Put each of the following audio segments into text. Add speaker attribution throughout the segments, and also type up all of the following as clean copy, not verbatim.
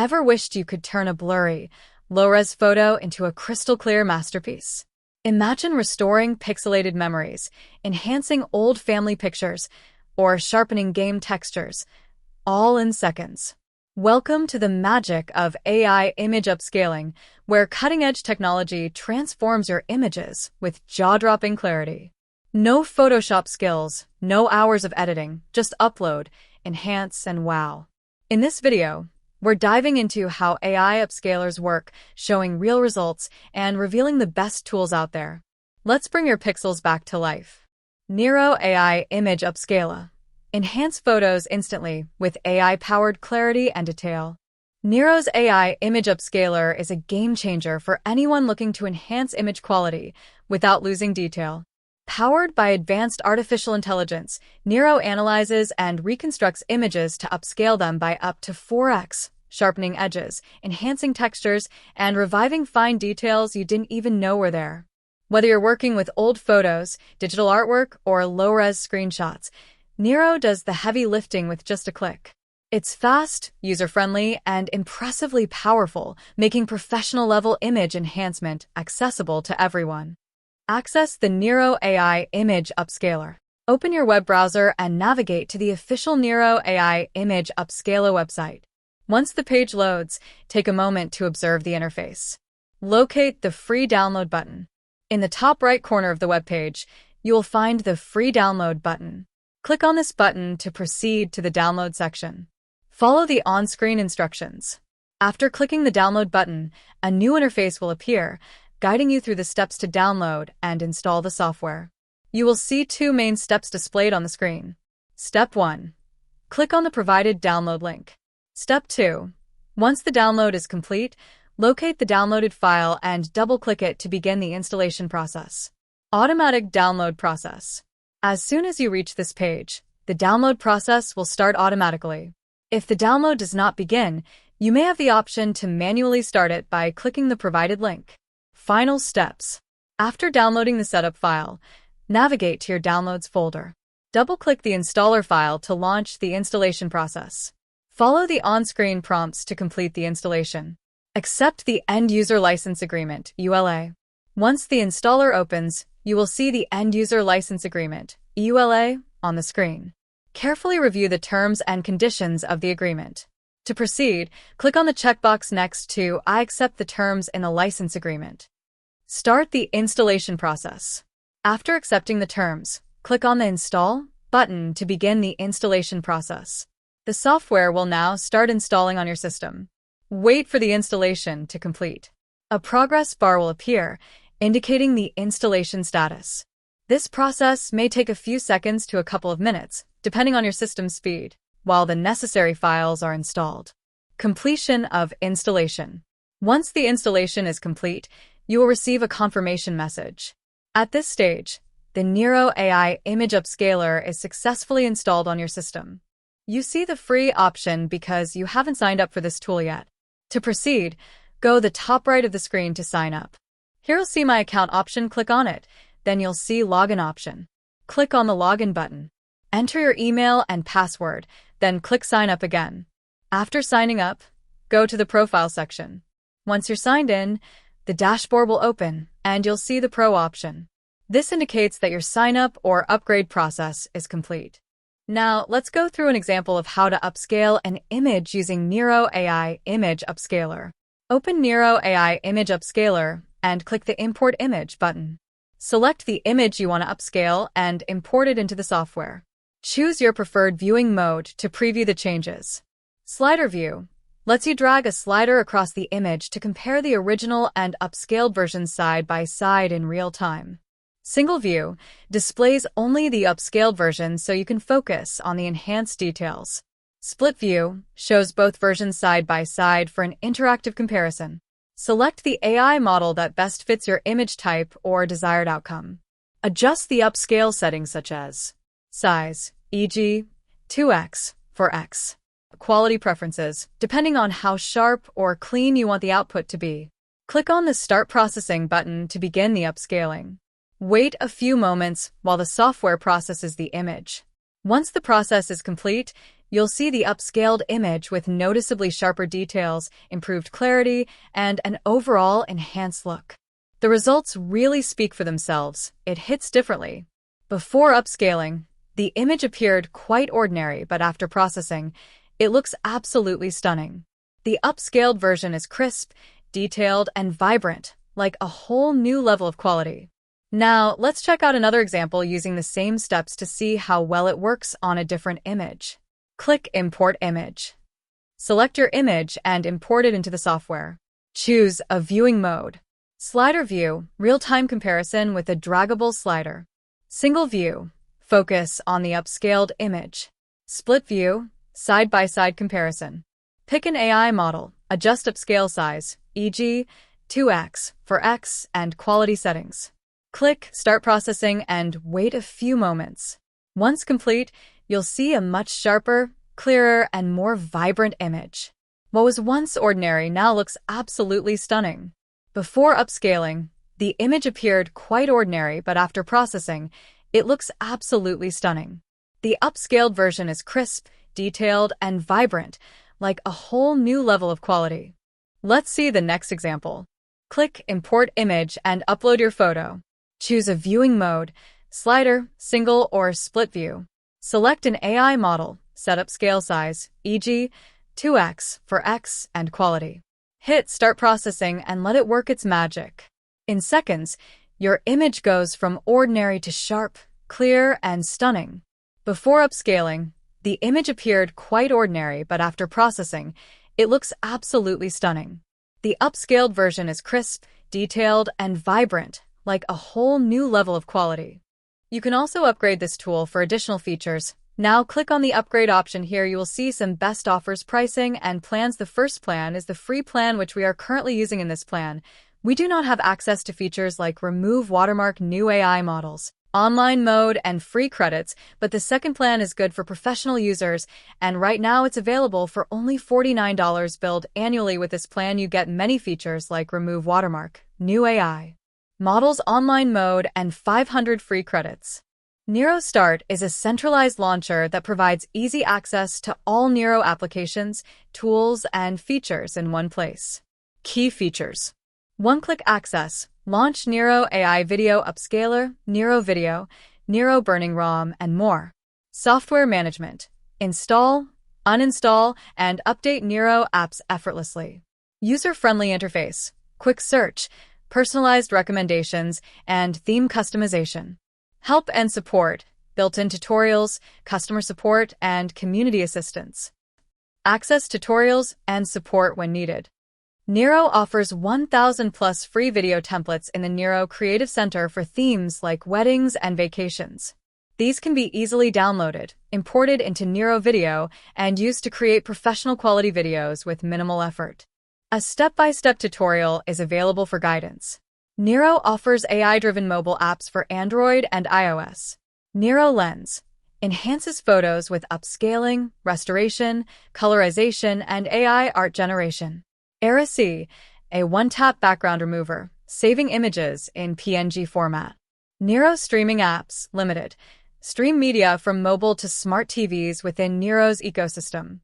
Speaker 1: Ever wished you could turn a blurry, low-res photo into a crystal-clear masterpiece? Imagine restoring pixelated memories, enhancing old family pictures, or sharpening game textures, all in seconds. Welcome to the magic of AI image upscaling, where cutting-edge technology transforms your images with jaw-dropping clarity. No Photoshop skills, no hours of editing, just upload, enhance, and wow. In this video, we're diving into how AI upscalers work, showing real results, and revealing the best tools out there. Let's bring your pixels back to life. Nero AI Image Upscaler. Enhance photos instantly with AI-powered clarity and detail. Nero's AI Image Upscaler is a game-changer for anyone looking to enhance image quality without losing detail. Powered by advanced artificial intelligence, Nero analyzes and reconstructs images to upscale them by up to 4x, sharpening edges, enhancing textures, and reviving fine details you didn't even know were there. Whether you're working with old photos, digital artwork, or low-res screenshots, Nero does the heavy lifting with just a click. It's fast, user-friendly, and impressively powerful, making professional-level image enhancement accessible to everyone. Access the Nero AI Image Upscaler. Open your web browser and navigate to the official Nero AI Image Upscaler website. Once the page loads, take a moment to observe the interface. Locate the free download button. In the top right corner of the web page, you will find the free download button. Click on this button to proceed to the download section. Follow the on-screen instructions. After clicking the download button, a new interface will appear, guiding you through the steps to download and install the software. You will see two main steps displayed on the screen. Step 1. Click on the provided download link. Step 2. Once the download is complete, locate the downloaded file and double-click it to begin the installation process. Automatic download process. As soon as you reach this page, the download process will start automatically. If the download does not begin, you may have the option to manually start it by clicking the provided link. Final steps. After downloading the setup file, navigate to your Downloads folder. Double-click the installer file to launch the installation process. Follow the on-screen prompts to complete the installation. Accept the End User License Agreement, EULA. Once the installer opens, you will see the End User License Agreement, EULA, on the screen. Carefully review the terms and conditions of the agreement. To proceed, click on the checkbox next to I accept the terms in the license agreement. Start the installation process. After accepting the terms, click on the Install button to begin the installation process. The software will now start installing on your system. Wait for the installation to complete. A progress bar will appear, indicating the installation status. This process may take a few seconds to a couple of minutes, depending on your system's speed, while the necessary files are installed. Completion of installation. Once the installation is complete, you will receive a confirmation message. At this stage, the Nero AI Image Upscaler is successfully installed on your system. You see the free option because you haven't signed up for this tool yet. To proceed, go the top right of the screen to sign up. Here you'll see My Account option, click on it. Then you'll see Login option. Click on the Login button. Enter your email and password, then click Sign Up again. After signing up, go to the Profile section. Once you're signed in, the dashboard will open, and you'll see the Pro option. This indicates that your sign-up or upgrade process is complete. Now, let's go through an example of how to upscale an image using Nero AI Image Upscaler. Open Nero AI Image Upscaler and click the Import Image button. Select the image you want to upscale and import it into the software. Choose your preferred viewing mode to preview the changes. Slider View lets you drag a slider across the image to compare the original and upscaled versions side by side in real time. Single View displays only the upscaled version so you can focus on the enhanced details. Split View shows both versions side by side for an interactive comparison. Select the AI model that best fits your image type or desired outcome. Adjust the upscale settings such as size, e.g., 2x for x. Quality preferences, depending on how sharp or clean you want the output to be. Click on the Start Processing button to begin the upscaling. Wait a few moments while the software processes the image. Once the process is complete, you'll see the upscaled image with noticeably sharper details, improved clarity, and an overall enhanced look. The results really speak for themselves. It hits differently. Before upscaling, the image appeared quite ordinary, but after processing, it looks absolutely stunning. The upscaled version is crisp, detailed, and vibrant, like a whole new level of quality. Now, let's check out another example using the same steps to see how well it works on a different image. Click Import Image. Select your image and import it into the software. Choose a viewing mode. Slider view, real-time comparison with a draggable slider. Single view, focus on the upscaled image. Split view, side-by-side comparison. Pick an AI model, adjust upscale size, e.g., 2x for X and quality settings. Click Start Processing and wait a few moments. Once complete, you'll see a much sharper, clearer, and more vibrant image. What was once ordinary now looks absolutely stunning. Before upscaling, the image appeared quite ordinary, but after processing, it looks absolutely stunning. The upscaled version is crisp, detailed, and vibrant, like a whole new level of quality. Let's see the next example. Click Import Image and upload your photo. Choose a viewing mode, slider, single, or split view. Select an AI model, set upscale size, e.g., 2x for X and quality. Hit Start Processing and let it work its magic. In seconds, your image goes from ordinary to sharp, clear, and stunning. Before upscaling, the image appeared quite ordinary, but after processing, it looks absolutely stunning. The upscaled version is crisp, detailed, and vibrant, like a whole new level of quality. You can also upgrade this tool for additional features. Now click on the upgrade option here. You will see some best offers, pricing, and plans. The first plan is the free plan, which we are currently using. In this plan, we do not have access to features like remove watermark, new AI models, online mode, and free credits, but the second plan is good for professional users, and right now it's available for only $49 billed annually. With this plan, you get many features like remove watermark, new AI models, online mode, and 500 free credits. Nero Start is a centralized launcher that provides easy access to all Nero applications, tools, and features in one place. Key features: one-click access, launch Nero AI Video Upscaler, Nero Video, Nero Burning ROM, and more. Software management, install, uninstall, and update Nero apps effortlessly. User-friendly interface, quick search, personalized recommendations, and theme customization. Help and support, built-in tutorials, customer support, and community assistance. Access tutorials and support when needed. Nero offers 1,000 plus free video templates in the Nero Creative Center for themes like weddings and vacations. These can be easily downloaded, imported into Nero Video, and used to create professional quality videos with minimal effort. A step-by-step tutorial is available for guidance. Nero offers AI-driven mobile apps for Android and iOS. Nero Lens enhances photos with upscaling, restoration, colorization, and AI art generation. Era C, a one-tap background remover, saving images in PNG format. Nero Streaming Apps Limited. Stream media from mobile to smart TVs within Nero's ecosystem.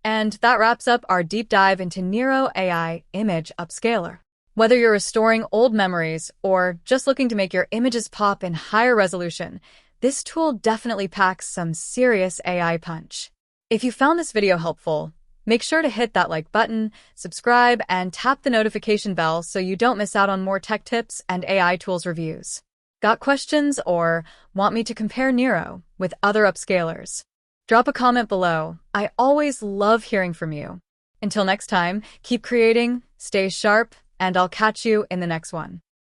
Speaker 1: And that wraps up our deep dive into Nero AI Image Upscaler. Whether you're restoring old memories or just looking to make your images pop in higher resolution, this tool definitely packs some serious AI punch. If you found this video helpful, make sure to hit that like button, subscribe, and tap the notification bell so you don't miss out on more tech tips and AI tools reviews. Got questions or want me to compare Nero with other upscalers? Drop a comment below. I always love hearing from you. Until next time, keep creating, stay sharp, and I'll catch you in the next one.